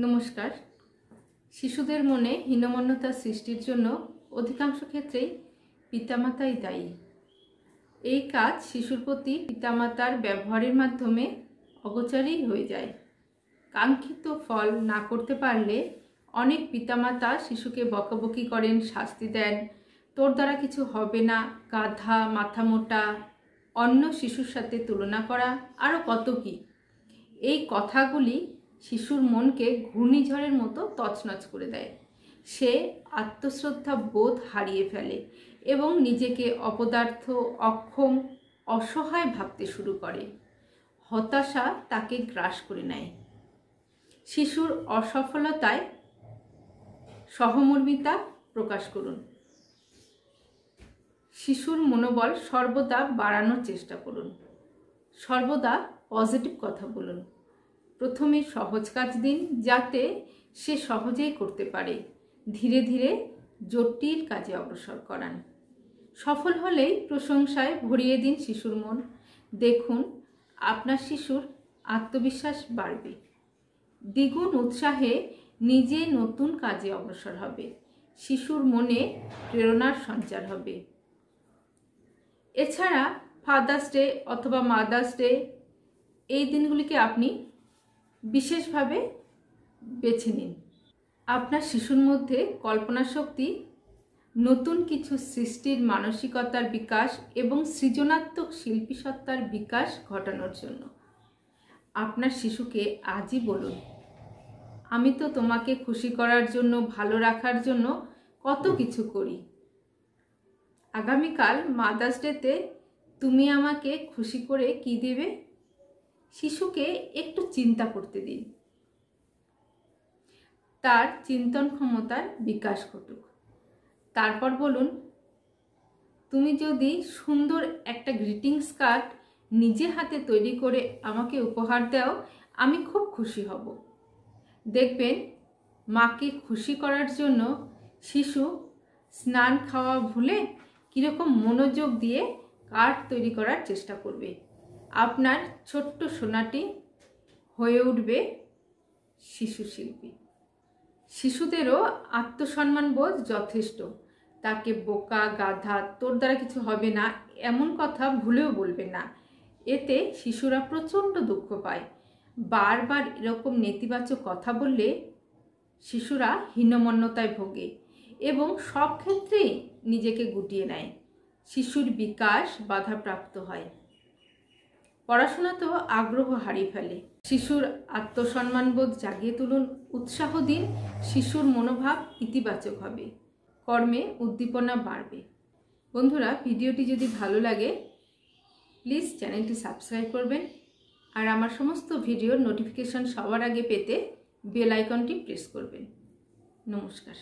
নমস্কার। শিশুদের মনে হীনমন্যতা সৃষ্টির জন্য অধিকাংশ ক্ষেত্রেই পিতামাতাই দায়ী। এই কাজ শিশুর প্রতি পিতামাতার ব্যবহারের মাধ্যমে অগোচরেই হয়ে যায়। কাঙ্ক্ষিত ফল না করতে পারলে অনেক পিতামাতা শিশুকে বকাবকি করেন, শাস্তি দেন, তোর দ্বারা কিছু হবে না, গাধা, মাথা মোটা, অন্য শিশুর সাথে তুলনা করা, আরও কত কি। এই কথাগুলি শিশুর মনকে ঘূর্ণিঝড়ের মতো তছনছ করে দেয়। সে আত্মশ্রদ্ধা বোধ হারিয়ে ফেলে এবং নিজেকে অপদার্থ, অক্ষম, অসহায় ভাবতে শুরু করে। হতাশা তাকে গ্রাস করে নেয়। শিশুর অসফলতায় সহমর্মিতা প্রকাশ করুন। শিশুর মনোবল সর্বদা বাড়ানোর চেষ্টা করুন। সর্বদা পজিটিভ কথা বলুন। প্রথমে সহজ কাজ দিন, যাতে সে সহজেই করতে পারে। ধীরে ধীরে জটিল কাজে অগ্রসর করান। সফল হলেই প্রশংসায় ভরিয়ে দিন শিশুর মন। দেখুন, আপনার শিশুর আত্মবিশ্বাস বাড়বে। দ্বিগুণ উৎসাহে নিজে নতুন কাজে অগ্রসর হবে। শিশুর মনে প্রেরণার সঞ্চার হবে। এছাড়া ফাদার্স ডে অথবা মাদার্স ডে, এই দিনগুলিকে আপনি বিশেষভাবে বেছে নিন। আপনার শিশুর মধ্যে কল্পনা শক্তি, নতুন কিছু সৃষ্টির মানসিকতার বিকাশ এবং সৃজনাত্মক শিল্পী সত্তার বিকাশ ঘটানোর জন্য আপনার শিশুকে আজই বলুন, আমি তো তোমাকে খুশি করার জন্য, ভালো রাখার জন্য কত কিছু করি। আগামীকাল মাদার্স ডেতে তুমি আমাকে খুশি করে কি দেবে? শিশুকে একটু চিন্তা করতে দিন। তার চিন্তন ক্ষমতার বিকাশ ঘটুক। তারপর বলুন, তুমি যদি সুন্দর একটা গ্রিটিংস কার্ড নিজে হাতে তৈরি করে আমাকে উপহার দাও, আমি খুব খুশি হব। দেখবেন, মাকে খুশি করার জন্য শিশু স্নান খাওয়া ভুলে কীরকম মনোযোগ দিয়ে কার্ড তৈরি করার চেষ্টা করবে। আপনার ছোট্ট সোনাটি হয়ে উঠবে শিশু শিল্পী। শিশুদেরও আত্মসম্মান বোধ যথেষ্ট। তাকে বোকা, গাধা, তোর দ্বারা কিছু হবে না এমন কথা ভুলেও বলবেন না। এতে শিশুরা প্রচণ্ড দুঃখ পায়। বারবার এরকম নেতিবাচক কথা বললে শিশুরা হীনমন্যতায় ভোগে এবং সব ক্ষেত্রেই নিজেকে গুটিয়ে নেয়। শিশুর বিকাশ বাধাপ্রাপ্ত হয়। পড়াশোনাতেও আগ্রহ হারিয়ে ফেলে। শিশুর আত্মসম্মানবোধ জাগিয়ে তুলুন, উৎসাহ দিন। শিশুর মনোভাব ইতিবাচক হবে, কর্মে উদ্দীপনা বাড়বে। বন্ধুরা, ভিডিওটি যদি ভালো লাগে প্লিজ চ্যানেলটি সাবস্ক্রাইব করবেন আর আমার সমস্ত ভিডিওর নোটিফিকেশন সবার আগে পেতে বেল আইকনটি প্রেস করবেন। নমস্কার।